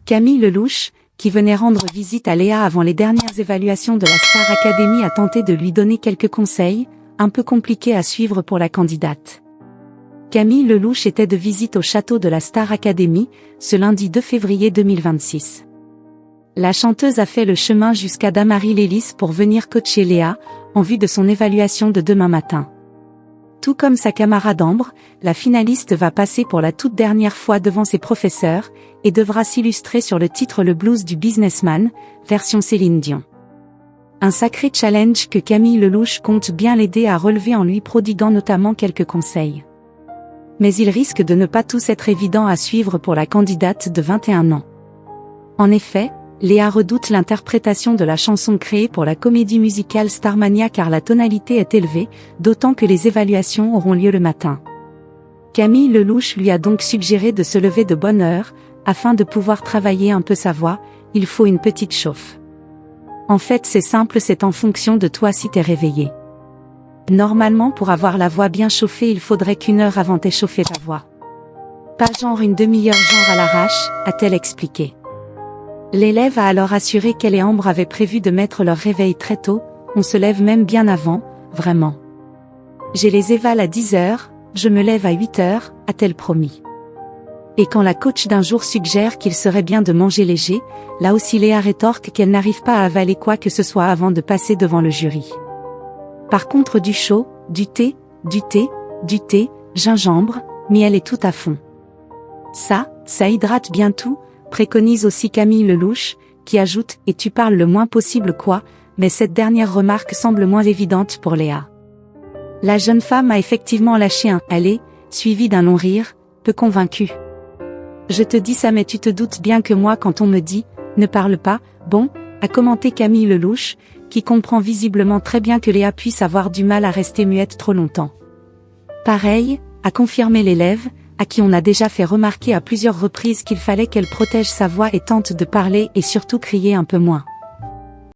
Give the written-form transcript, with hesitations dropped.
Camille Lelouch, qui venait rendre visite à Léa avant les dernières évaluations de la Star Academy, a tenté de lui donner quelques conseils, un peu compliqués à suivre pour la candidate. Camille Lelouch était de visite au château de la Star Academy, ce lundi 2 février 2026. La chanteuse a fait le chemin jusqu'à Damary-les-Lys pour venir coacher Léa, en vue de son évaluation de demain matin. Tout comme sa camarade Ambre, la finaliste va passer pour la toute dernière fois devant ses professeurs, et devra s'illustrer sur le titre Le blues du businessman, version Céline Dion. Un sacré challenge que Camille Lelouch compte bien l'aider à relever en lui prodiguant notamment quelques conseils. Mais il risque de ne pas tous être évidents à suivre pour la candidate de 21 ans. En effet, Léa redoute l'interprétation de la chanson créée pour la comédie musicale Starmania car la tonalité est élevée, d'autant que les évaluations auront lieu le matin. Camille Lelouch lui a donc suggéré de se lever de bonne heure, afin de pouvoir travailler un peu sa voix, il faut une petite chauffe. En fait c'est simple, c'est en fonction de toi si t'es réveillé. Normalement pour avoir la voix bien chauffée il faudrait qu'1 heure avant t'échauffer ta voix. Pas genre une demi-heure genre à l'arrache, a-t-elle expliqué. L'élève a alors assuré qu'elle et Ambre avaient prévu de mettre leur réveil très tôt, on se lève même bien avant, vraiment. J'ai les évals à 10h, je me lève à 8h, a-t-elle promis. Et quand la coach d'un jour suggère qu'il serait bien de manger léger, là aussi Léa rétorque qu'elle n'arrive pas à avaler quoi que ce soit avant de passer devant le jury. Par contre du chaud, du thé, gingembre, miel et tout à fond. Ça hydrate bien tout, préconise aussi Camille Lelouch, qui ajoute « et tu parles le moins possible quoi », mais cette dernière remarque semble moins évidente pour Léa. La jeune femme a effectivement lâché un « allez », suivi d'un long rire, peu convaincu. Je te dis ça mais tu te doutes bien que moi quand on me dit « ne parle pas », bon, a commenté Camille Lelouch, qui comprend visiblement très bien que Léa puisse avoir du mal à rester muette trop longtemps. Pareil, a confirmé l'élève, à qui on a déjà fait remarquer à plusieurs reprises qu'il fallait qu'elle protège sa voix et tente de parler et surtout crier un peu moins.